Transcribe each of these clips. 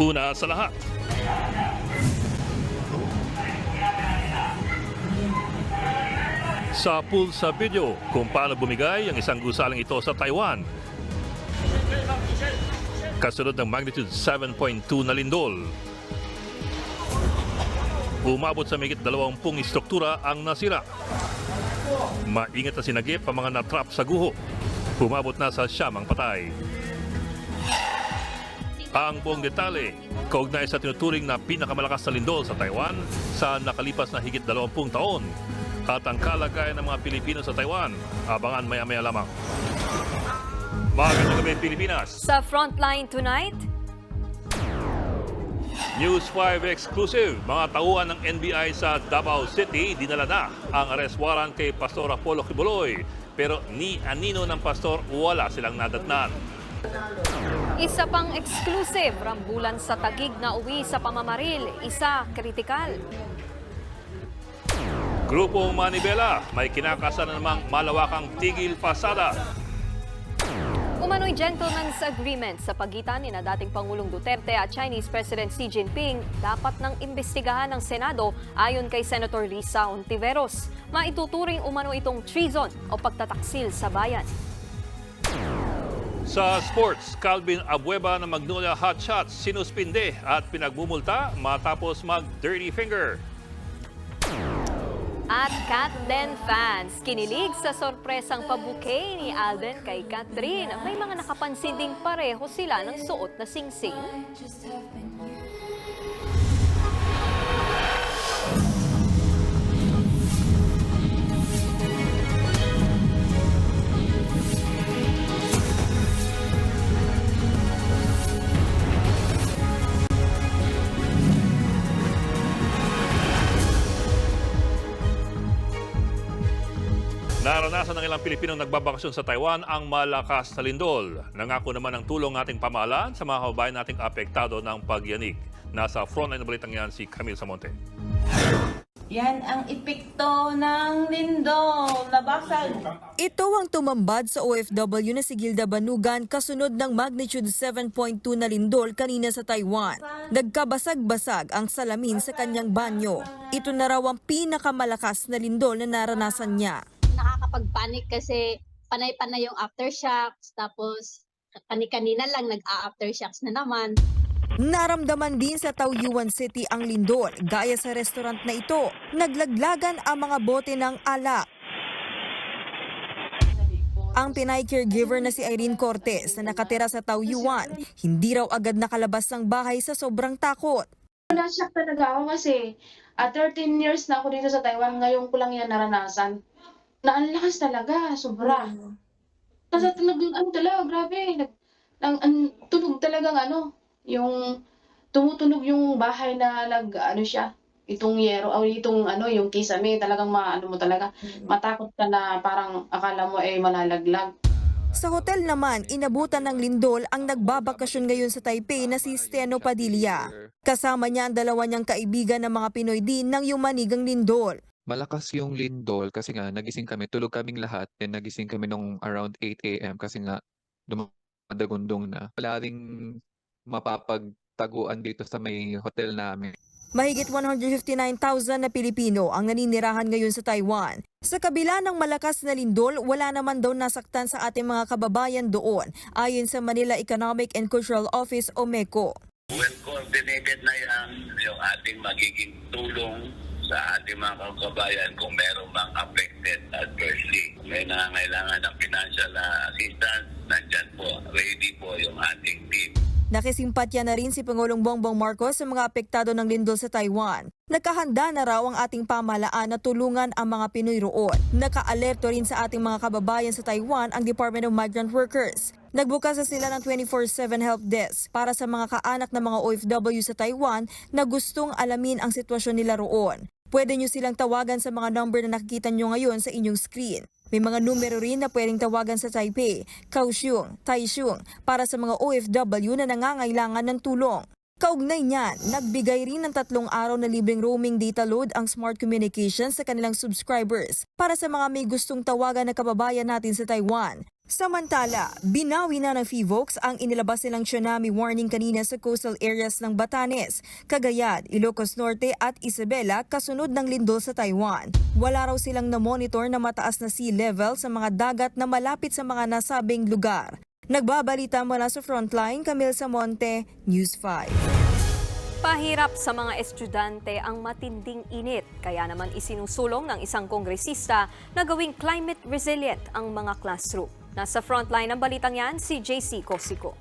Una sa lahat, sa pool sa video kung paano bumigay ang isang gusaling ito sa Taiwan. Kasunod ng magnitude 7.2 na lindol. Umabot sa mahigit 20 istruktura ang nasira. Maingat na sinagip ang mga natrap sa guho. Umabot na sa 9 ang patay. Ang buong detalye, kaugnay sa tinuturing na pinakamalakas na lindol sa Taiwan sa nakalipas na higit 20 taon at ang kalagayan ng mga Pilipino sa Taiwan, abangan maya-maya lamang. Magandang gabi, Pilipinas! Sa Frontline tonight, News 5 exclusive, mga tauhan ng NBI sa Davao City, dinala na ang arrest warrant kay Pastor Apollo Kibuloy. Pero ni anino ng pastor, wala silang nadatnan. isa pang exclusive, rambulan sa Taguig na uwi sa pamamaril, isa kritikal. Grupo Manibela, may kinakasa na namang malawakang tigil pasada. Umano'y gentleman's agreement sa pagitan ni na dating Pangulong Duterte at Chinese President Xi Jinping dapat nang imbestigahan ng Senado ayon kay Senator Risa Hontiveros. Maituturing umano itong treason o pagtataksil sa bayan. Sa sports, Calvin Abueva ng Magnolia Hotshots sinuspinde at pinagmumulta matapos mag-dirty finger. At Catden fans, kinilig sa sorpresang pabouquet ni Alden kay Catherine. May mga nakapansin ding pareho sila ng suot na singsing. Naranasan ng ilang Pilipinong nagbabakasyon sa Taiwan ang malakas na lindol. Nangako naman ng tulong ating pamahalaan sa mga kababayan nating apektado ng pagyanig. Nasa frontline na balitang yan si Camille Samonte. Yan ang epekto ng lindol. Nabasag. Ito ang tumambad sa OFW na si Gilda Banugan kasunod ng magnitude 7.2 na lindol kanina sa Taiwan. Nagkabasag-basag ang salamin sa kanyang banyo. Ito na raw ang pinakamalakas na lindol na naranasan niya. Nakakapag-panic kasi panay-panay yung aftershocks, tapos kanina lang nag-a-aftershocks na naman. Naramdaman din sa Taoyuan City ang lindol. Gaya sa restaurant na ito, naglaglagan ang mga bote ng alak. Ang Pinay caregiver na si Irene Cortez na nakatira sa Taoyuan, hindi raw agad nakalabas ng bahay sa sobrang takot. Na-shock talaga ako kasi 13 years na ako dito sa Taiwan, ngayon ko lang yan naranasan. Na ang lakas talaga, sobra. Kasi talaga, grabe. Tunog talagang yung tumutunog yung bahay na siya. Itong yero, o itong yung kisame, talagang mo talaga. Matakot ka na parang akala mo malalaglag. Sa hotel naman, inabutan ng lindol ang nagbabakasyon ngayon sa Taipei na si Steno Padilla. Kasama niya ang dalawa niyang kaibigan ng mga Pinoy din ng yumanigang lindol. Malakas yung lindol kasi nga nagising kami, tulog kaming lahat, and nagising kami nung around 8 a.m. kasi nga dumadagundong na. Wala ring mapapagtaguan dito sa may hotel namin. Mahigit 159,000 na Pilipino ang naninirahan ngayon sa Taiwan. Sa kabila ng malakas na lindol, wala naman daw nasaktan sa ating mga kababayan doon, ayon sa Manila Economic and Cultural Office o MECO. Well coordinated na yung ating magiging tulong sa ating mga kababayan kung meron mang affected adversely. Kung may nangangailangan ng financial assistance, nandyan po, ready po yung ating team. Nakisimpatya na rin si Pangulong Bongbong Marcos sa mga apektado ng lindol sa Taiwan. Nakahanda na raw ang ating pamahalaan na tulungan ang mga Pinoy roon. Naka-alerto rin sa ating mga kababayan sa Taiwan ang Department of Migrant Workers. Nagbukas na sila ng 24/7 help desk para sa mga kaanak ng mga OFW sa Taiwan na gustong alamin ang sitwasyon nila roon. Pwede nyo silang tawagan sa mga number na nakikita nyo ngayon sa inyong screen. May mga numero rin na pwedeng tawagan sa Taipei, Kaohsiung, Taichung para sa mga OFW na nangangailangan ng tulong. Kaugnay niyan, nagbigay rin ng 3 araw na libreng roaming data load ang Smart Communications sa kanilang subscribers para sa mga may gustong tawagan na kababayan natin sa Taiwan. Samantala, binawi na ng PHIVOLCS ang inilabas nilang tsunami warning kanina sa coastal areas ng Batanes, Cagayan, Ilocos Norte at Isabela kasunod ng lindol sa Taiwan. Wala raw silang na-monitor na mataas na sea level sa mga dagat na malapit sa mga nasabing lugar. Nagbabalita mula sa Frontline, Camille Samonte, News 5. Pahirap sa mga estudyante ang matinding init, kaya naman isinusulong ng isang kongresista na gawing climate resilient ang mga classroom. Nasa frontline ng balitang yan, si JC Cosico.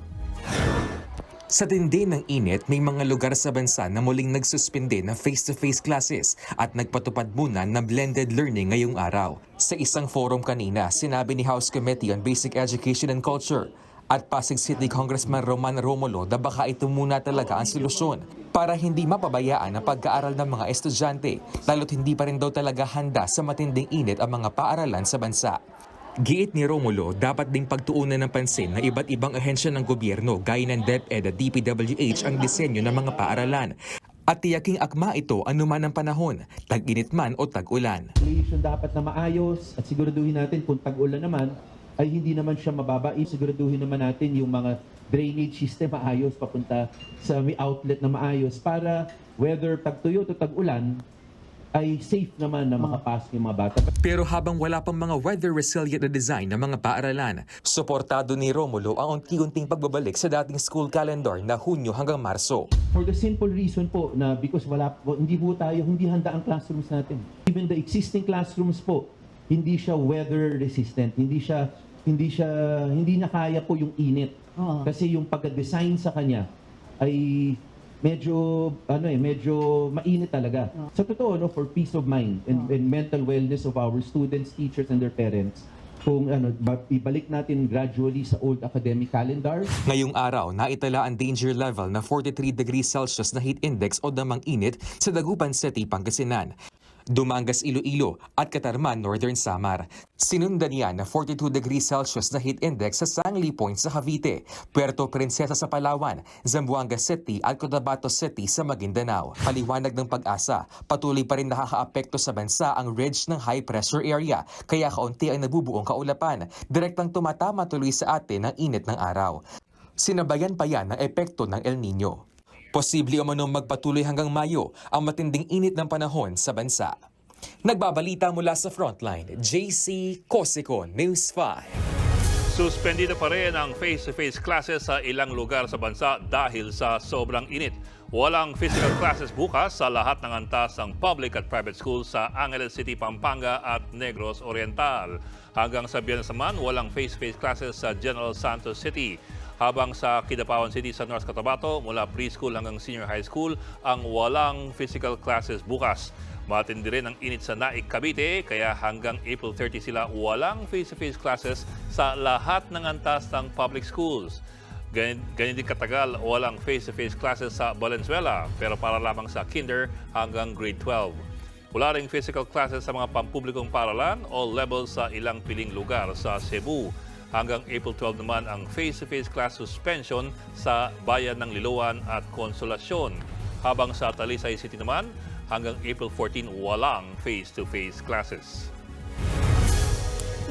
Sa tindi ng init, may mga lugar sa bansa na muling nagsuspende ng face-to-face classes at nagpatupad muna ng blended learning ngayong araw. Sa isang forum kanina, sinabi ni House Committee on Basic Education and Culture at Pasig City Congressman Roman Romulo na baka ito muna talaga ang solusyon para hindi mapabayaan ang pag-aaral ng mga estudyante, lalo't hindi pa rin daw talaga handa sa matinding init ang mga paaralan sa bansa. Giit ni Romulo, dapat ding pagtuunan ng pansin na iba't ibang ahensya ng gobyerno gaya ng DepEd at DPWH ang disenyo ng mga paaralan. At tiyaking akma ito anuman ang panahon, tag-init man o tag-ulan. Dapat na maayos at siguraduhin natin kung tag-ulan naman ay hindi naman siya mababa. Siguraduhin naman natin yung mga drainage system maayos papunta sa may outlet na maayos para whether tag-tuyo o tag-ulan ay safe naman na makapasok yung mga bata. Pero habang wala pang mga weather resilient na design ng mga paaralan, suportado ni Romulo ang unti-unting pagbabalik sa dating school calendar na Hunyo hanggang Marso. For the simple reason po na because hindi handa ang classrooms natin. Even the existing classrooms po, hindi siya weather resistant, hindi niya kaya po yung init. Kasi yung pagka-design sa kanya ay medyo mainit talaga. Sa totoo, for peace of mind and mental wellness of our students, teachers and their parents, kung ibalik natin gradually sa old academic calendar. Ngayong araw, naitala ang danger level na 43 degrees Celsius na heat index o damang init sa Dagupan City, Pangasinan. Dumangas, Iloilo at Catarman, Northern Samar. Sinundan yan na 42 degrees Celsius na heat index sa Sangli Point sa Cavite, Puerto Princesa sa Palawan, Zamboanga City at Cotabato City sa Maguindanao. Paliwanag ng Pag-asa, patuloy pa rin nakakaapekto sa bansa ang ridge ng high pressure area, kaya kaunti ang nabubuong kaulapan, direktang tumatama tuloy sa atin ang init ng araw. Sinabayan pa yan ng epekto ng El Nino. Posible umanong magpatuloy hanggang Mayo ang matinding init ng panahon sa bansa. Nagbabalita mula sa Frontline, JC Cosico, News 5. Suspendido pa rin ang face-to-face classes sa ilang lugar sa bansa dahil sa sobrang init. Walang physical classes bukas sa lahat ng antas ng public at private schools sa Angeles City, Pampanga at Negros Oriental. Hanggang sa Biyernes naman, walang face-to-face classes sa General Santos City. Habang sa Kidapawan City sa North Cotabato, mula preschool hanggang senior high school, ang walang physical classes bukas. Matindi rin ang init sa Naik, Cavite, kaya hanggang April 30 sila walang face-to-face classes sa lahat ng antas ng public schools. Ganyan din katagal, walang face-to-face classes sa Valenzuela, pero para lamang sa kinder hanggang grade 12. Wala ring physical classes sa mga pampublikong paaralan, all levels sa ilang piling lugar sa Cebu. Hanggang April 12 naman ang face-to-face class suspension sa bayan ng Liloan at Consolacion. Habang sa Talisay City naman, hanggang April 14 walang face-to-face classes.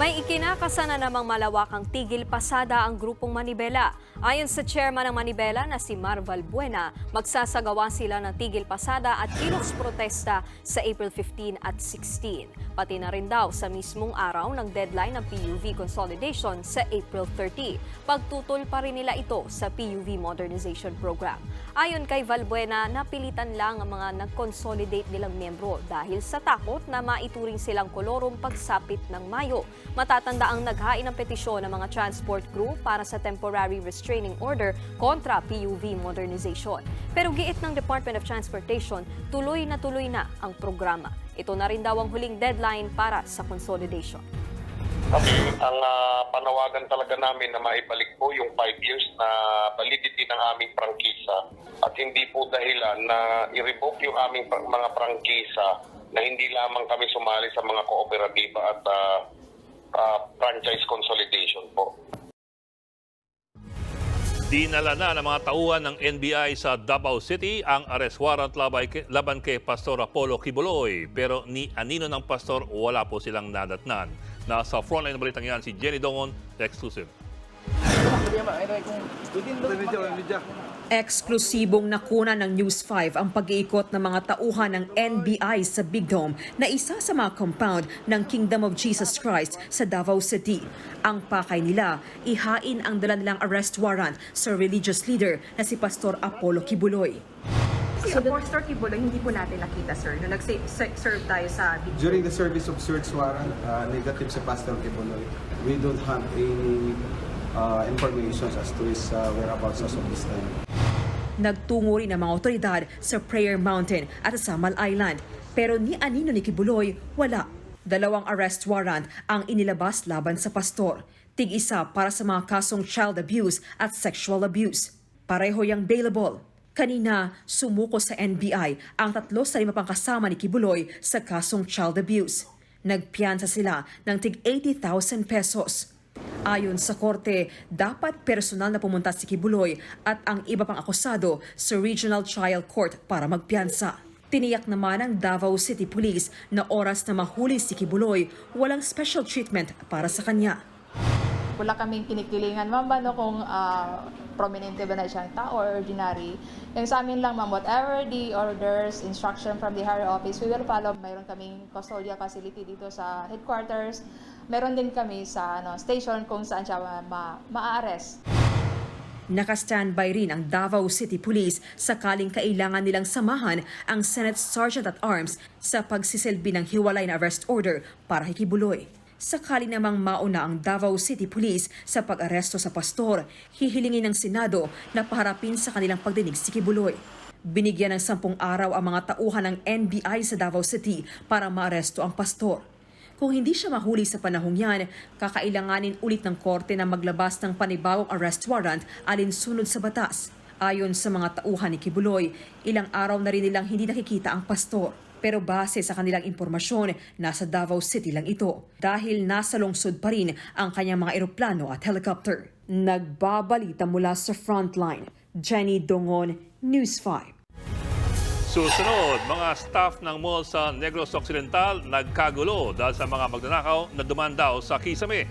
May ikinakasa na namang malawakang tigil pasada ang grupong Manibela. Ayon sa chairman ng Manibela na si Marval Buena, magsasagawa sila ng tigil pasada at kilos protesta sa April 15 at 16. Pati na rin daw sa mismong araw ng deadline ng PUV consolidation sa April 30. Pagtutol pa rin nila ito sa PUV modernization program. Ayon kay Valbuena, napilitan lang ang mga nag-consolidate nilang miyembro dahil sa takot na maituring silang kolorong pagsapit ng Mayo. Matatanda ang naghain ng petisyon ng mga transport group para sa temporary restraining order kontra PUV modernization. Pero giit ng Department of Transportation, tuloy na ang programa. Ito na rin daw ang huling deadline para sa consolidation. Ang panawagan talaga namin na maibalik po yung 5 years na validity ng aming prangkisa at hindi po dahilan na i-revoke yung aming mga prangkisa na hindi lamang kami sumali sa mga kooperatiba at franchise consolidation po. Dinala na ng mga tauhan ng NBI sa Davao City ang arrest warrant laban kay Pastor Apollo Kibuloy. Pero ni anino ng pastor, wala po silang nadatnan. Nasa frontline ng balitang yan si Jenny Dongon, exclusive. Eksklusibong nakuna ng News 5 ang pag-iikot ng mga tauhan ng NBI sa Big Dome na isa sa mga compound ng Kingdom of Jesus Christ sa Davao City. Ang pakay nila, ihain ang dala nilang arrest warrant sa religious leader na si Pastor Apollo Kibuloy. Si Pastor Kibuloy, hindi po natin nakita, sir, nung nag-serve tayo sa Big Dome. During the service of search warrant, negative si Pastor Kibuloy. We don't have any information as to his whereabouts as of this time. Nagtungo rin ang mga otoridad sa Prayer Mountain at sa Samal Island. Pero ni anino ni Kibuloy, wala. 2 arrest warrant ang inilabas laban sa pastor. Tig-isa para sa mga kasong child abuse at sexual abuse. Pareho yang bailable. Kanina, sumuko sa NBI ang 3 sa 5 pang kasama ni Kibuloy sa kasong child abuse. Nagpiyansa sila ng tig 80,000 pesos. Ayon sa korte, dapat personal na pumunta si Kibuloy at ang iba pang akusado sa Regional Trial Court para magpiyansa. Tiniyak naman ng Davao City Police na oras na mahuli si Kibuloy, walang special treatment para sa kanya. Wala kaming kinikilingan, ma'am, no, kung prominente ba na siyang tao or ordinary. Yung sa amin lang, ma'am, whatever the orders, instruction from the higher office, we will follow. Mayroon kaming custodial facility dito sa headquarters. Meron din kami sa station kung saan siya ma-arrest. Naka-standby rin ang Davao City Police sakaling kailangan nilang samahan ang Senate Sergeant-at-Arms sa pagsisilbi ng hiwalay na arrest order para kay Kibuloy. Sakali namang mauna ang Davao City Police sa pag-aresto sa pastor, hihilingin ng Senado na paharapin sa kanilang pagdinig si Kibuloy. Binigyan ng 10 araw ang mga tauhan ng NBI sa Davao City para maaresto ang pastor. Kung hindi siya mahuli sa panahong yan, kakailanganin ulit ng korte na maglabas ng panibagong arrest warrant alinsunod sa batas. Ayon sa mga tauhan ni Kibuloy, ilang araw na rin nilang hindi nakikita ang pastor. Pero base sa kanilang impormasyon, nasa Davao City lang ito dahil nasa lungsod pa rin ang kanyang mga eroplano at helicopter. Nagbabalita mula sa frontline, Jenny Dongon, News 5. Susunod, mga staff ng mall sa Negros Occidental nagkagulo dahil sa mga magnanakaw na dumandaw sa kisame.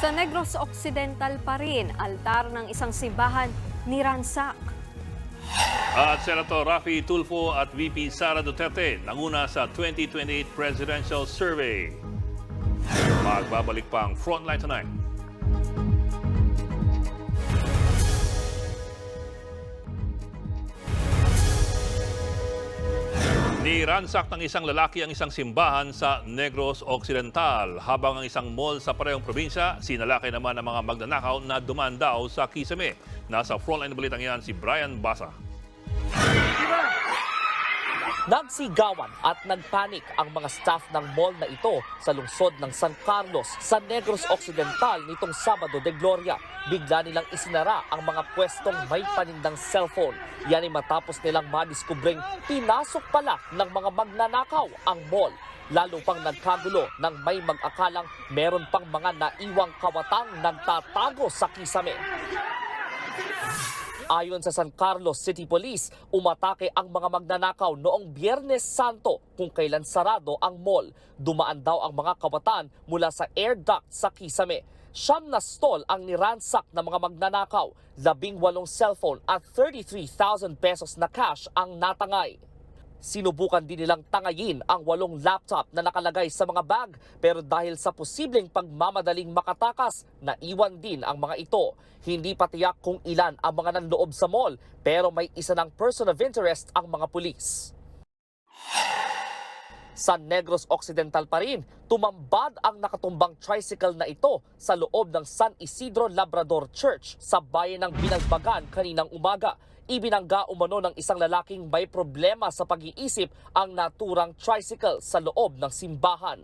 Sa Negros Occidental pa rin, altar ng isang simbahan niransak. At Senator Raffy Tulfo at VP Sara Duterte nanguna sa 2028 Presidential Survey. Magbabalik pa ang Frontline tonight. Niransak ng isang lalaki ang isang simbahan sa Negros Occidental. Habang ang isang mall sa parehong probinsya, sinalakay naman ang mga magnanakaw na dumandaw sa kisame. Nasa frontline ng balitang yan si Brian Basa. Nagsigawan at nagpanik ang mga staff ng mall na ito sa lungsod ng San Carlos sa Negros Occidental nitong Sabado de Gloria. Bigla nilang isinara ang mga pwestong may panindang cellphone. Yan ay matapos nilang madiskubring pinasok pala ng mga magnanakaw ang mall. Lalo pang nagkagulo nang may mag-akalang meron pang mga naiwang kawatang nagtatago sa kisame. Ayon sa San Carlos City Police, umatake ang mga magnanakaw noong Biyernes Santo kung kailan sarado ang mall. Dumaan daw ang mga kabataan mula sa air duct sa kisame. 9 na stall ang niransak ng mga magnanakaw, 18 cellphone at 33,000 pesos na cash ang natangay. Sinubukan din nilang tangayin ang 8 laptop na nakalagay sa mga bag pero dahil sa posibleng pagmamadaling makatakas, naiwan din ang mga ito. Hindi pa tiyak kung ilan ang mga nanloob sa mall pero may isa ng person of interest ang mga pulis. Sa Negros Occidental pa rin, tumambad ang nakatumbang tricycle na ito sa loob ng San Isidro Labrador Church sa bayan ng Binagbagan kaninang umaga. Ibinangga umano ng isang lalaking may problema sa pag-iisip ang naturang tricycle sa loob ng simbahan.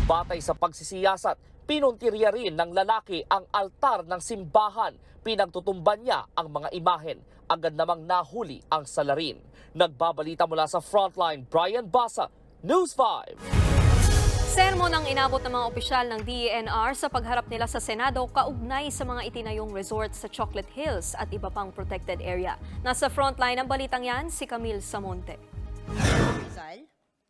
Batay sa pagsisiyasat, pinuntirya rin ng lalaki ang altar ng simbahan. Pinagtutumban niya ang mga imahen. Agad namang nahuli ang salarin. Nagbabalita mula sa Frontline, Brian Basa, News 5. Sermon ang inabot ng mga opisyal ng DENR sa pagharap nila sa Senado kaugnay sa mga itinayong resort sa Chocolate Hills at iba pang protected area. Nasa frontline ng balitang yan, si Camille Samonte.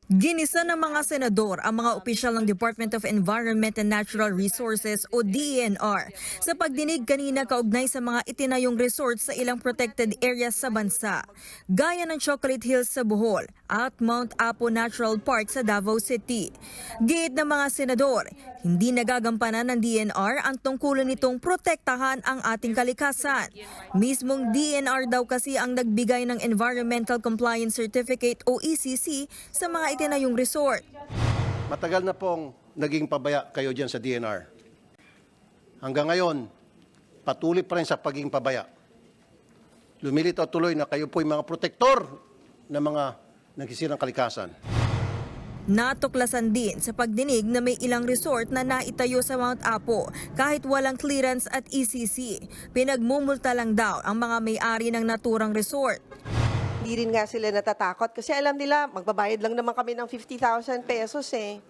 Ginisa ng mga senador ang mga opisyal ng Department of Environment and Natural Resources o DENR sa pagdinig kanina kaugnay sa mga itinayong resort sa ilang protected areas sa bansa, gaya ng Chocolate Hills sa Bohol at Mount Apo Natural Park sa Davao City. Giit ng mga senador, hindi nagagampanan ng DENR ang tungkulin nitong protektahan ang ating kalikasan. Mismong DENR daw kasi ang nagbigay ng Environmental Compliance Certificate o ECC sa mga itinayong resort. Matagal na pong naging pabaya kayo dyan sa DNR. Hanggang ngayon, patuloy pa rin sa pagiging pabaya. Lumilitaw tuloy na kayo po yung mga protektor ng mga nagsisirang kalikasan. Natuklasan din sa pagdinig na may ilang resort na naitayo sa Mount Apo kahit walang clearance at ECC. Pinagmumulta lang daw ang mga may-ari ng naturang resort. Hindi rin nga sila natatakot kasi alam nila magbabayad lang naman kami ng 50,000 pesos eh.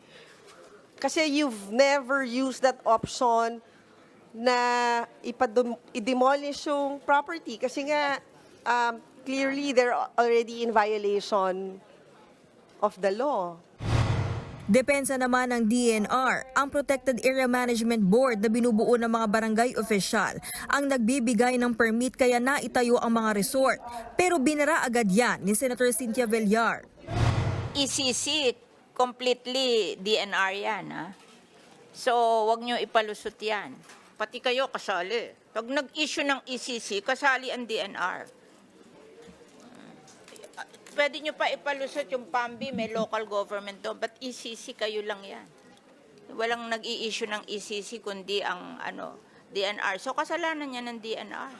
Kasi you've never used that option na i-demolish yung property kasi nga clearly they're already in violation of the law. Depensa naman ng DENR, ang Protected Area Management Board na binubuo ng mga barangay official ang nagbibigay ng permit kaya naitayo ang mga resort. Pero binara agad yan ni Senator Cynthia Villar. ECC, completely DNR yan. Ha? So, wag nyo ipalusot yan. Pati kayo kasali. Pag nag-issue ng ECC, kasali ang DNR. Pwede nyo pa ipalusot yung PAMBI, may local government doon, but ECC kayo lang yan. Walang nag-i-issue ng ECC kundi ang DNR. So kasalanan niya ng DNR.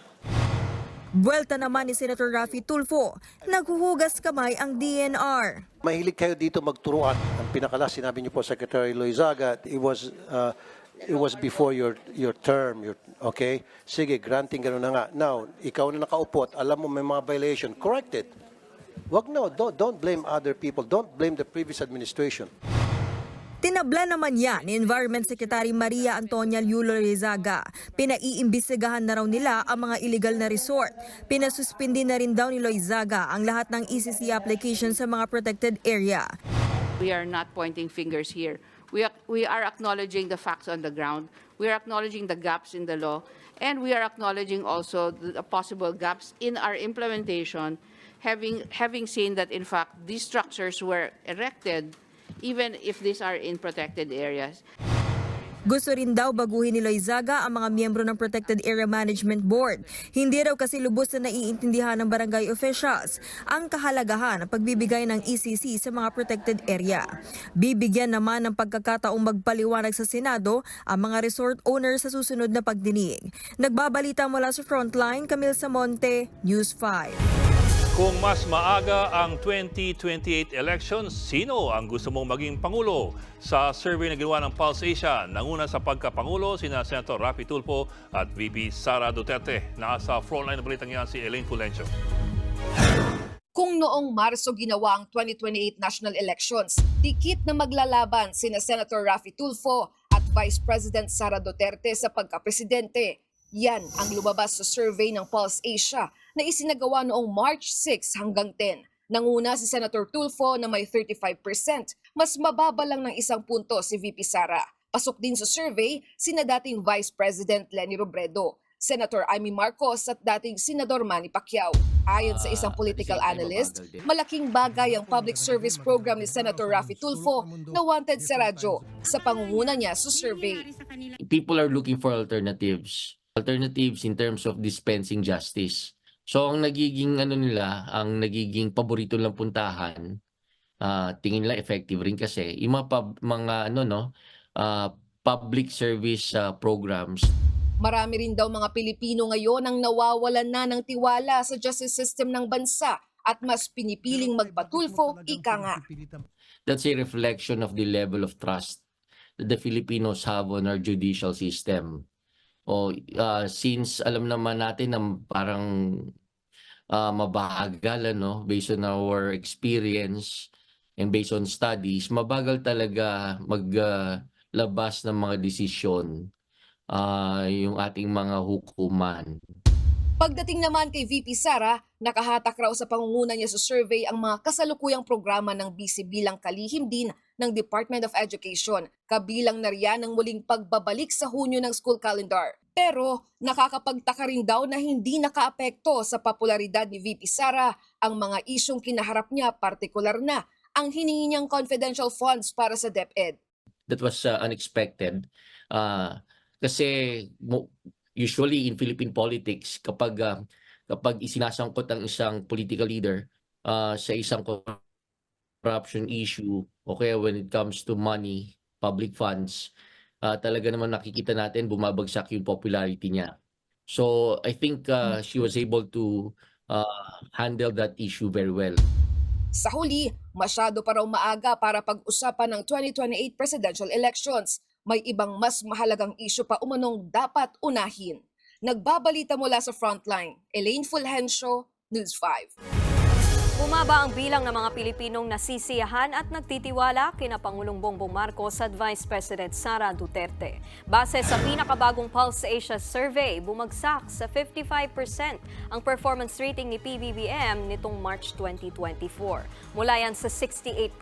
Buwelta naman ni Senator Raffy Tulfo, naghuhugas kamay ang DNR. Mahilig kayo dito magturuan. Ang pinakalas, sinabi niyo po, Secretary Loizaga, it was before your term, okay? Sige, granting gano'n na nga. Now, ikaw na nakaupo at alam mo may mga violation, correct it. Don't blame other people. Don't blame the previous administration. Tinabla naman yan ni Environment Secretary Maria Antonia Yulo Rizaga. Pinaiimbestigahan na raw nila ang mga illegal na resort. Pinasuspindi na rin daw ni Loizaga ang lahat ng ECC application sa mga protected area. We are not pointing fingers here. We are acknowledging the facts on the ground. We are acknowledging the gaps in the law. And we are acknowledging also the possible gaps in our implementation, having seen that in fact these structures were erected even if these are in protected areas. Gusto rin daw baguhin ni Loizaga ang mga miyembro ng Protected Area Management Board. Hindi raw kasi lubos na naiintindihan ng barangay officials ang kahalagahan ng pagbibigay ng ECC sa mga protected area. Bibigyan naman ng pagkakataong magpaliwanag sa Senado ang mga resort owners sa susunod na pagdinig. Nagbabalita mula sa Frontline, Camille Samonte, News 5. Kung mas maaga ang 2028 elections, sino ang gusto mong maging Pangulo? Sa survey na ginawa ng Pulse Asia, nanguna sa pagkapangulo sina Senator Raffy Tulfo at VP Sara Duterte. Nasa frontline na balitang yan si Elaine Fulencio. Kung noong Marso ginawa ang 2028 national elections, dikit na maglalaban sina Senator Raffy Tulfo at Vice President Sara Duterte sa pagkapresidente. Yan ang lumabas sa survey ng Pulse Asia na isinagawa noong March 6 hanggang 10. Nanguna si Senator Tulfo na may 35%, mas mababa lang ng 1 punto si VP Sara. Pasok din sa survey sina dating Vice President Leni Robredo, Senator Amy Marcos at dating Senador Manny Pacquiao. Ayon sa isang political analyst, malaking bagay ang public service program ni Senator Raffy Tulfo na wanted sa radyo sa pangunguna niya sa survey. People are looking for alternatives in terms of dispensing justice. So ang nagiging ang nagiging paborito lang puntahan, tingin nila effective rin kasi yung mga public service programs. Marami rin daw mga Pilipino ngayon ang nawawalan na ng tiwala sa justice system ng bansa at mas pinipiling magpatulfo, ika nga. That's a reflection of the level of trust that the Filipinos have on our judicial system. Since alam naman natin na parang mabagal, based on our experience and based on studies, mabagal talaga maglabas ng mga desisyon yung ating mga hukuman. Pagdating naman kay VP Sara, nakahatak raw sa pangunguna niya sa survey ang mga kasalukuyang programa ng BC bilang kalihim din ng Department of Education, kabilang na riyan ang muling pagbabalik sa Hunyo ng school calendar. Pero nakakapagtaka rin daw na hindi nakaapekto sa popularidad ni VP Sara ang mga isyong kinaharap niya, partikular na ang hiningi niyang confidential funds para sa DepEd. That was unexpected. Kasi usually in Philippine politics, kapag isinasangkot ang isang political leader sa isang corruption issue o kaya when it comes to money, public funds, talaga naman nakikita natin bumabagsak yung popularity niya. So I think she was able to handle that issue very well. Sa huli, masyado pa raw maaga para pag-usapan ng 2028 presidential elections. May ibang mas mahalagang isyu pa umanong dapat unahin. Nagbabalita mula sa Frontline, Elaine Fulgencio, News 5. Bumaba ang bilang ng mga Pilipinong nasisiyahan at nagtitiwala kina Pangulong Bongbong Marcos at Vice President Sara Duterte. Base sa pinakabagong Pulse Asia Survey, bumagsak sa 55% ang performance rating ni PBBM nitong March 2024. Mula yan sa 68%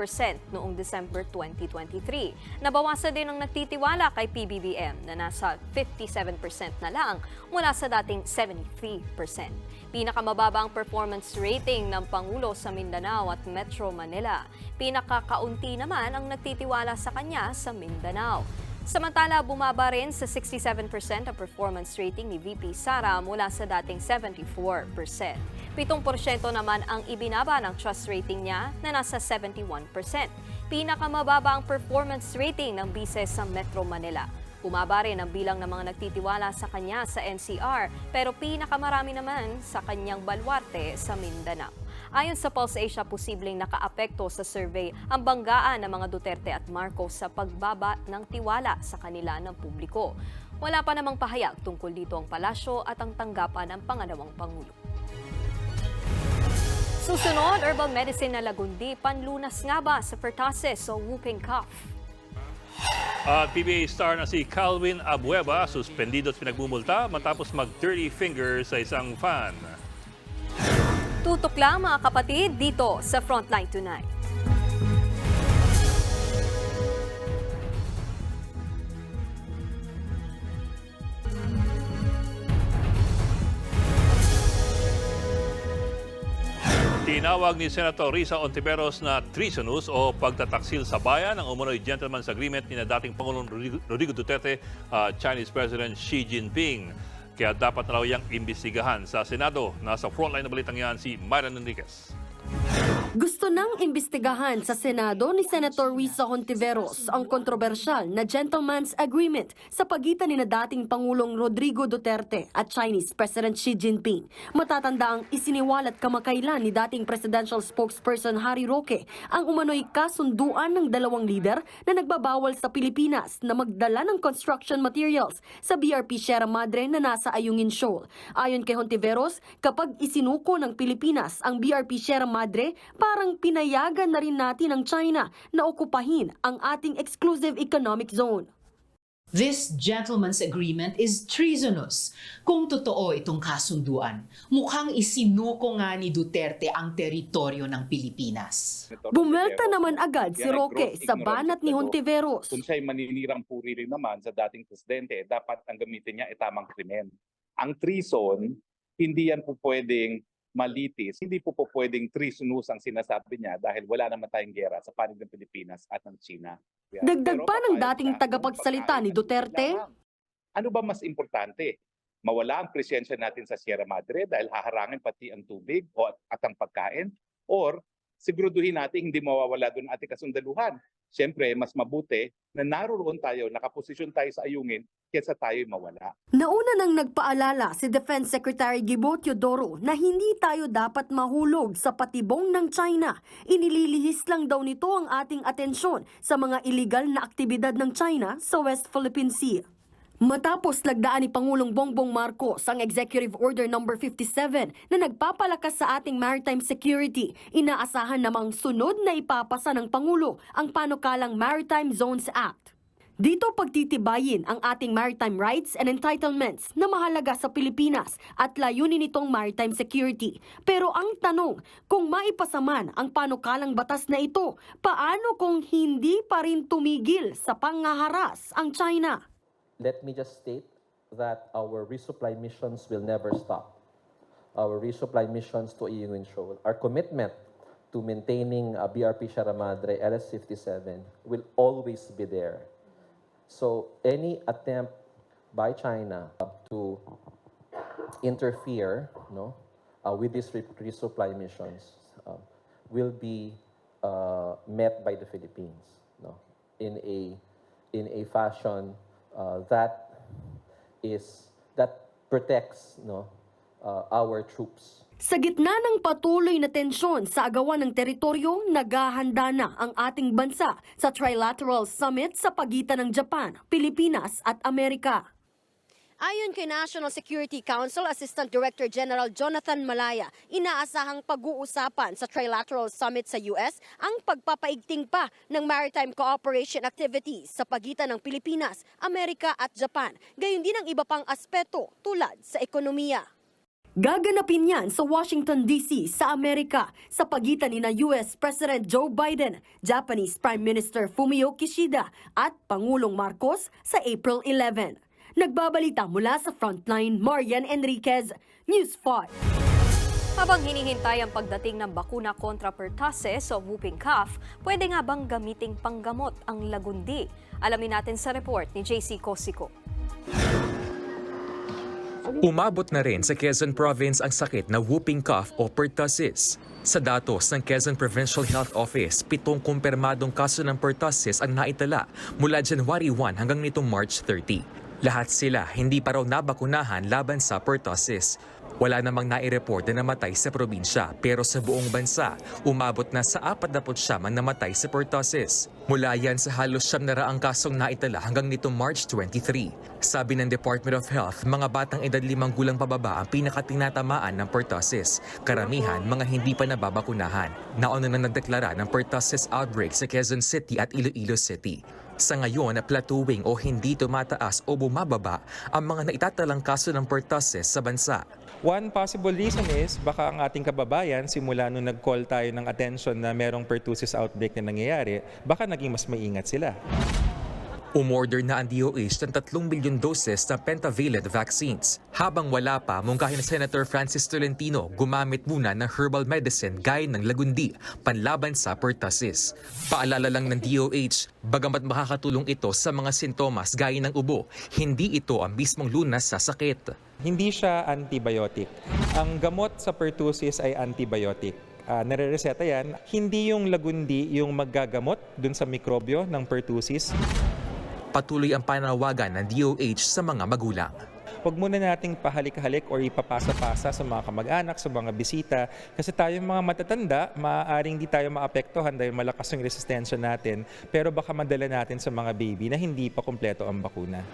noong December 2023. Nabawasan din ang nagtitiwala kay PBBM na nasa 57% na lang mula sa dating 73%. Pinakamababa ang performance rating ng Pangulo sa Mindanao at Metro Manila. Pinakakaunti naman ang nagtitiwala sa kanya sa Mindanao. Samantala, bumaba rin sa 67% ang performance rating ni VP Sara mula sa dating 74%. 7% naman ang ibinaba ng trust rating niya na nasa 71%. Pinakamababa ang performance rating ng bise sa Metro Manila. Bumaba rin ang bilang ng mga nagtitiwala sa kanya sa NCR pero pinakamarami naman sa kanyang baluarte sa Mindanao. Ayon sa Pulse Asia, posibleng nakaapekto sa survey ang banggaan ng mga Duterte at Marcos sa pagbaba ng tiwala sa kanila ng publiko. Wala pa namang pahayag tungkol dito ang palasyo at ang tanggapan ng pangalawang Pangulo. Susunod, herbal medicine na lagundi, panlunas nga ba sa pertussis o whooping cough? At PBA star na si Calvin Abueva, suspendido at pinagbumulta matapos mag-dirty finger sa isang fan. Tutok lang mga kapatid dito sa Frontline Tonight. Tinawag ni Senator Risa Hontiveros na treasonous o pagtataksil sa bayan ang umunoy gentleman's agreement ni na dating Pangulong Rodrigo Duterte at Chinese President Xi Jinping. Kaya dapat na raw iyang imbestigahan sa Senado. Nasa frontline na balitang yan si Myron Enriquez. Gusto nang imbestigahan sa Senado ni Senator Risa Hontiveros ang kontrobersyal na gentleman's agreement sa pagitan ni na dating Pangulong Rodrigo Duterte at Chinese President Xi Jinping. Matatanda ang isiniwalat kamakailan ni dating presidential spokesperson Harry Roque ang umano'y kasunduan ng dalawang lider na nagbabawal sa Pilipinas na magdala ng construction materials sa BRP Sierra Madre na nasa Ayungin Shoal. Ayon kay Hontiveros, kapag isinuko ng Pilipinas ang BRP Sierra Madre, parang pinayagan na rin natin ang China na okupahin ang ating exclusive economic zone. This gentleman's agreement is treasonous. Kung totoo itong kasunduan, mukhang isinuko nga ni Duterte ang teritoryo ng Pilipinas. Bumelta naman agad si Roque sa banat ni Hontiveros. Kung siya'y maninirang puri rin naman sa dating presidente, dapat ang gamitin niya ay tamang krimen. Ang treason, hindi yan po pwedeng malitis. Hindi po pwedeng treasonous ang sinasabi niya dahil wala naman tayong gera sa panig ng Pilipinas at ng China. Dagdag pa ng dating tagapagsalita ni Duterte. Ano ba mas importante? Mawala ang presensya natin sa Sierra Madre dahil haharangin pati ang tubig at ang pagkain? Or siguraduhin natin hindi mawawala doon ating kasundaluhan? Siyempre, mas mabuti na naroon tayo, nakaposisyon tayo sa Ayungin kaysa tayo'y mawala. Nauna nang nagpaalala si Defense Secretary Gibo Teodoro na hindi tayo dapat mahulog sa patibong ng China. Inililihis lang daw nito ang ating atensyon sa mga iligal na aktibidad ng China sa West Philippine Sea. Matapos lagdaan ni Pangulong Bongbong Marcos ang Executive Order No. 57 na nagpapalakas sa ating maritime security, inaasahan namang sunod na ipapasa ng Pangulo ang panukalang Maritime Zones Act. Dito pagtitibayin ang ating maritime rights and entitlements na mahalaga sa Pilipinas at layunin nitong maritime security. Pero ang tanong, kung maipasaman ang panukalang batas na ito, paano kung hindi pa rin tumigil sa panghaharas ang China? Let me just state that our resupply missions will never stop. Our resupply missions to Iyungin Shoal, our commitment to maintaining BRP Sierra Madre LS-57 will always be there. So any attempt by China to interfere with these resupply missions will be met by the Philippines in a fashion that protects our troops. Sa gitna ng patuloy na tensyon sa agawan ng teritoryo, naghahanda na ang ating bansa sa Trilateral Summit sa pagitan ng Japan, Pilipinas at Amerika. Ayon kay National Security Council Assistant Director General Jonathan Malaya, inaasahang pag-uusapan sa Trilateral Summit sa US ang pagpapaigting pa ng maritime cooperation activities sa pagitan ng Pilipinas, Amerika at Japan, gayon din ang iba pang aspeto tulad sa ekonomiya. Gaganapin yan sa Washington, D.C. sa Amerika sa pagitan ni US President Joe Biden, Japanese Prime Minister Fumio Kishida at Pangulong Marcos sa April 11. Nagbabalita mula sa Frontline, Marian Enriquez, News 5. Habang hinihintay ang pagdating ng bakuna kontra pertussis o whooping cough, pwede nga bang gamiting panggamot ang lagundi? Alamin natin sa report ni JC Cosico. Umabot na rin sa Quezon Province ang sakit na whooping cough o pertussis. Sa datos ng Quezon Provincial Health Office, 7 kumpirmadong kaso ng pertussis ang naitala mula January 1 hanggang nitong March 30. Lahat sila hindi pa raw nabakunahan laban sa pertussis. Wala namang nai-report na namatay sa probinsya, pero sa buong bansa, umabot na sa 49 ang namatay sa pertussis. Mula yan sa halos 700 kasong naitala hanggang nitong March 23. Sabi ng Department of Health, mga batang edad 5 gulang pababa ang pinakatinatamaan ng pertussis. Karamihan, mga hindi pa nababakunahan. Nauna na nagdeklara ng pertussis outbreak sa Quezon City at Iloilo City. Sa ngayon, plateauing o hindi tumataas o bumababa ang mga naitatalang kaso ng pertussis sa bansa. One possible reason is baka ang ating kababayan simula nung nag-call tayo ng attention na merong pertussis outbreak na nangyayari, baka naging mas maingat sila. Umorder na ang DOH ng 3 milyon doses ng pentavalent vaccines. Habang wala pa, mungkahin na Senator Francis Tolentino gumamit muna ng herbal medicine gaya ng lagundi panlaban sa pertussis. Paalala lang ng DOH, bagamat makakatulong ito sa mga sintomas gaya ng ubo, hindi ito ang mismong lunas sa sakit. Hindi siya antibiotic. Ang gamot sa pertussis ay antibiotic. Nare-reseta yan, hindi yung lagundi yung maggagamot dun sa mikrobyo ng pertussis. Patuloy ang panawagan ng DOH sa mga magulang. Huwag muna nating pahalik-halik o ipapasa-pasa sa mga kamag-anak, sa mga bisita. Kasi tayong mga matatanda, maaaring di tayo maapektuhan dahil malakas yung resistensya natin. Pero baka madala natin sa mga baby na hindi pa kumpleto ang bakuna.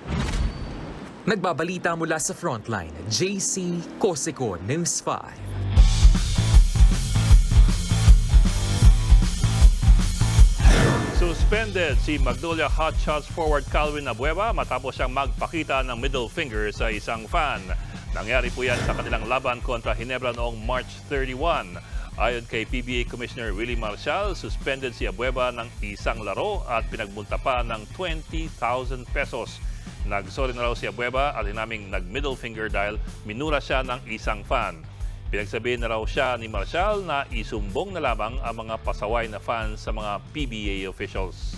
Nagbabalita mula sa Frontline, JC Cosico, News 5. Suspended si Magnolia Hot Shots forward Calvin Abueva matapos siyang magpakita ng middle finger sa isang fan. Nangyari po yan sa kanilang laban kontra Ginebra noong March 31. Ayon kay PBA Commissioner Willie Marcial, suspended si Abueva ng isang laro at pinagmulta pa ng 20,000 pesos. Nagsorry na raw si Abueva at hinaming nag-middle finger dahil minura siya ng isang fan. Pinagsabihin na raw siya ni Marcial na isumbong na lamang ang mga pasaway na fans sa mga PBA officials.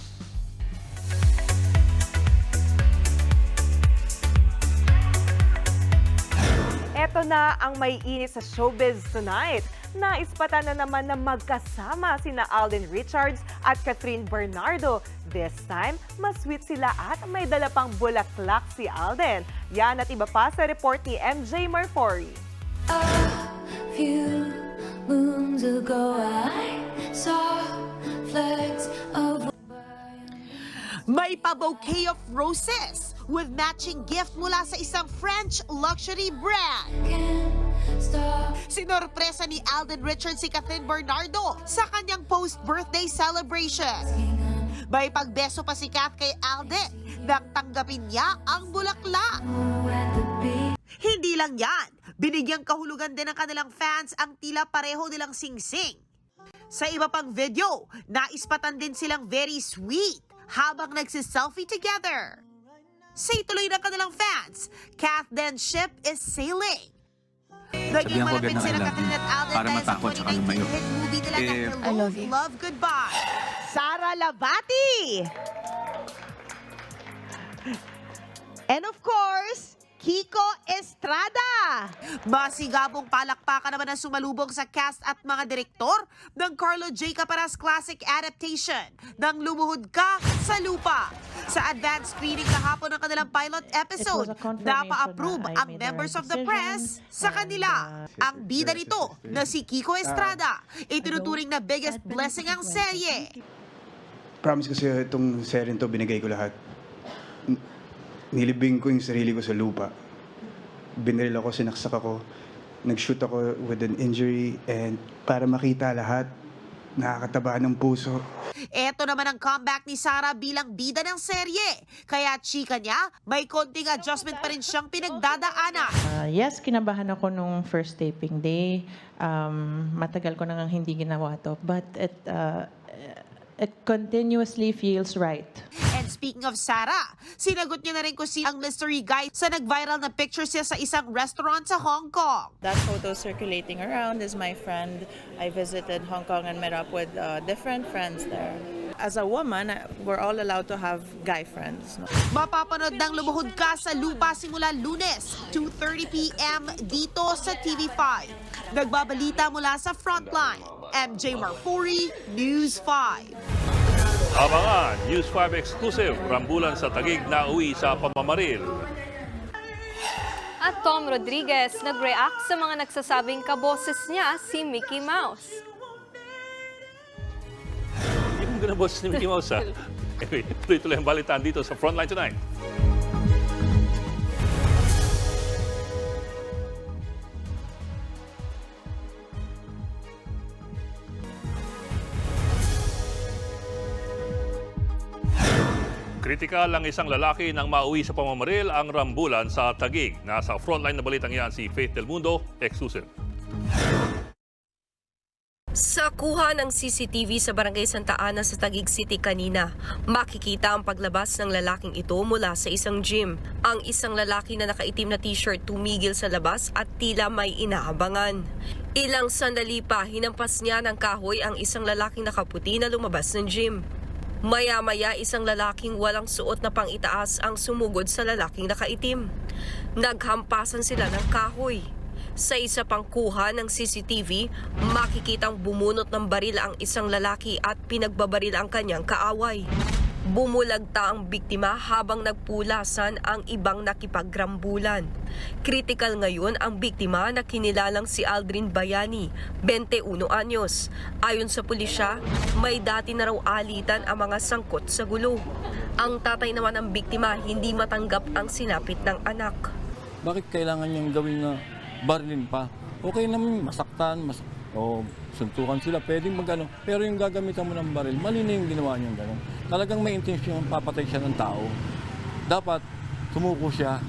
Eto na ang may init sa showbiz tonight. Naispatan na naman na magkasama sina Alden Richards at Catherine Bernardo. This time, mas sweet sila at may dala pang bulaklak si Alden. Yan at iba pa sa report ni MJ Marfori. Few moons ago I saw flags of May pa-bouquet of roses with matching gift mula sa isang French luxury brand. Sinorpresa ni Alden Richards si Catherine Bernardo sa kanyang post-birthday celebration. May pagbeso pa si Kath kay Alden nang tanggapin niya ang bulaklak. Hindi lang yan, binigyang kahulugan din ng kanilang fans ang tila pareho nilang singsing. Sa iba pang video, naispatan din silang very sweet habang nagsiselfie together. Say tuloy ng kanilang fans, Kath Den ship is sailing. Naging Sabihan ko malapit agad ng sila I love Katrina you at Alden para dahil sa matakot tsaka 2019 lumayo. hit movie nila na I Hello, Love, Goodbye. Sara Lavati! And of course, Kiko Estrada. Masigabong palakpakan naman ang sumalubong sa cast at mga direktor ng Carlo J. Caparas classic adaptation ng Lumuhod Ka sa Lupa. Sa advanced screening kahapon ng kanilang pilot episode, napa-approve ang members of the press sa kanila. Ang bida nito na si Kiko Estrada, itinuturing na biggest blessing ang serye. Promise ko sa'yo, itong serye to binigay ko lahat. Nilibing ko yung sarili ko sa lupa. Binaril ako, sinaksak ako, nag-shoot ako with an injury, and para makita lahat, nakakataba ng puso. Ito naman ang comeback ni Sara bilang bida ng serye. Kaya chika niya, may konting adjustment pa rin siyang pinagdadaanan. Yes, kinabahan ako nung first taping day. Matagal ko nang hindi ginawa to, but it continuously feels right. And speaking of Sara, sinagot niya na rin kung si ang mystery guy sa nag-viral na pictures niya sa isang restaurant sa Hong Kong. That photo circulating around is my friend. I visited Hong Kong and met up with different friends there. As a woman, we're all allowed to have guy friends. Mapapanood ng Lumuhod Ka sa Lupa simula Lunes, 2:30 p.m. dito sa TV5. Nagbabalita mula sa Frontline, MJ Marfori, News 5. Abangan, News 5 exclusive, rambulan sa Taguig na uwi sa pamamaril. At Tom Rodriguez nag-react sa mga nagsasabing kaboses niya si Mickey Mouse. Hindi mo ganun boses ni Mickey Mouse, ha? Anyway, tuloy-tuloy ang balitaan dito sa Frontline Tonight. Kritikal ang isang lalaki nang mauwi sa pamamaril ang rambulan sa Taguig. Nasa frontline na balitang yan si Faith Del Mundo, exclusive. Sa kuha ng CCTV sa Barangay Santa Ana sa Taguig City kanina, makikita ang paglabas ng lalaking ito mula sa isang gym. Ang isang lalaki na nakaitim na t-shirt tumigil sa labas at tila may inaabangan. Ilang sandali pa, hinampas niya ng kahoy ang isang lalaking nakaputi na lumabas ng gym. Maya-maya isang lalaking walang suot na pang-itaas ang sumugod sa lalaking nakaitim. Naghampasan sila ng kahoy. Sa isa pang kuha ng CCTV, makikitang bumunot ng baril ang isang lalaki at pinagbabaril ang kanyang kaaway. Bumulagta ang biktima habang nagpulasan ang ibang nakipagrambulan. Kritikal ngayon ang biktima na kinilalang si Aldrin Bayani, 21 anyos. Ayon sa pulisya, may dati na raw alitan ang mga sangkot sa gulo. Ang tatay naman ng biktima hindi matanggap ang sinapit ng anak. Bakit kailangan niyang gawin na barilin pa? Okay naman masaktan, o suntukan sila, pwedeng magano. Pero yung gagamitan mo ng baril, mali na yung ginawa niyang gano'n. Talagang may intensyon papatay siya ng tao. Dapat sumuko siya.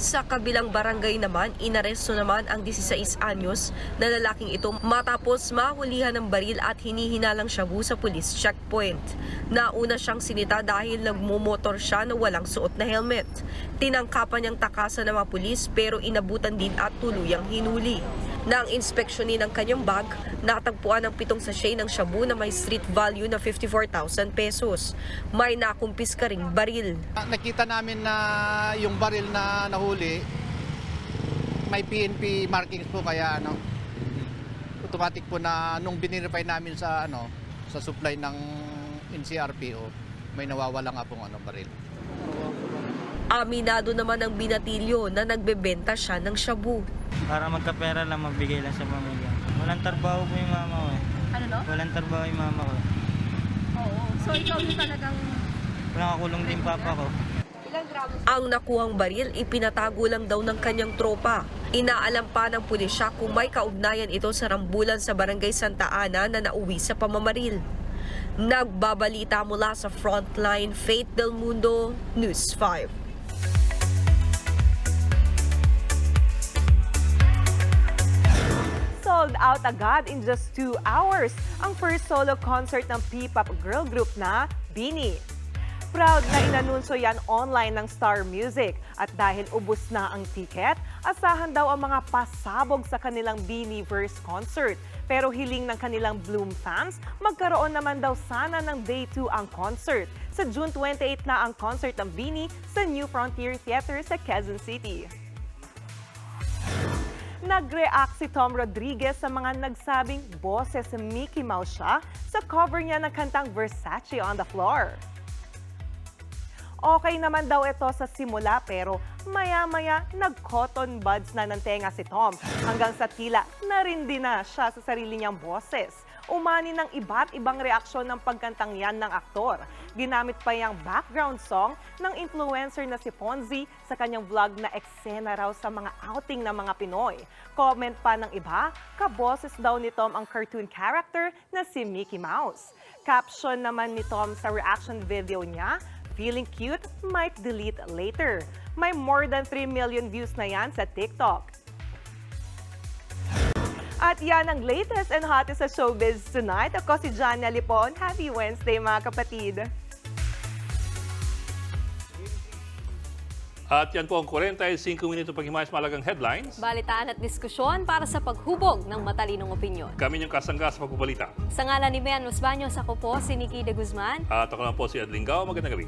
Sa kabilang barangay naman, inaresto naman ang 16 anyos na lalaking ito matapos mahulihan ng baril at hinihinalang shabu sa police checkpoint. Nauna siyang sinita dahil nagmumotor siya na walang suot na helmet. Tinangkapan niyang takasan ng mga pulis pero inabutan din at tuluyang hinuli. Nang inspeksyonin ng kanyang bag, natagpuan ang 7 sachet ng shabu na may street value na 54,000 pesos. May nakumpis ka ring baril. Nakita namin na yung baril na nahuli, may PNP markings po kaya automatic po na nung binirify namin sa sa supply ng NCRPO, may nawawala nga pong baril. Aminado naman ang binatilyo na nagbebenta siya ng shabu. Para magkapera lang, magbigay lang sa pamilya. Walang trabaho po yung mama ko eh. Ano no? Walang trabaho yung mama ko. Oo. So ikaw yung talagang... Nakakulong din papa ko. Ang nakuhang baril ipinatago lang daw ng kanyang tropa. Inaalam pa ng pulisya kung may kaugnayan ito sa rambulan sa Barangay Santa Ana na nauwi sa pamamaril. Nagbabalita mula sa Frontline, Faith Del Mundo, News 5. Sold out agad in just 2 hours ang first solo concert ng P-pop girl group na BINI. Proud na inanunsyo yan online ng Star Music at dahil ubos na ang ticket, asahan daw ang mga pasabog sa kanilang BINI-verse concert. Pero hiling ng kanilang Bloom fans, magkaroon naman daw sana ng Day 2 ang concert. Sa June 28 na ang concert ng BINI sa New Frontier Theater sa Quezon City. Nag-react si Tom Rodriguez sa mga nagsabing boses si Mickey Mouse siya sa cover niya ng kantang Versace on the Floor. Okay naman daw ito sa simula pero maya-maya nag-cotton buds na ng tenga si Tom hanggang sa tila narindi na siya sa sarili niyang boses. Umani ng iba't ibang reaksyon ng pagkantang yan ng aktor. Ginamit pa yung background song ng influencer na si Fonzie sa kanyang vlog na eksena raw sa mga outing ng mga Pinoy. Comment pa ng iba, kaboses daw ni Tom ang cartoon character na si Mickey Mouse. Caption naman ni Tom sa reaction video niya, "Feeling cute? Might delete later." May more than 3 million views na yan sa TikTok. At yan ang latest and hottest sa showbiz tonight. Ako si Jania Lipon. Happy Wednesday mga kapatid. At yan po ang 45 minuto paghimayos malagang headlines. Balitaan at diskusyon para sa paghubog ng matalinong opinyon. Kami niyong kasangga sa pagbabalita. Sa ngalan ni Mian Los Baños, ako po si Nikki de Guzman. At ako lang po si Adling Gao. Magandang gabi.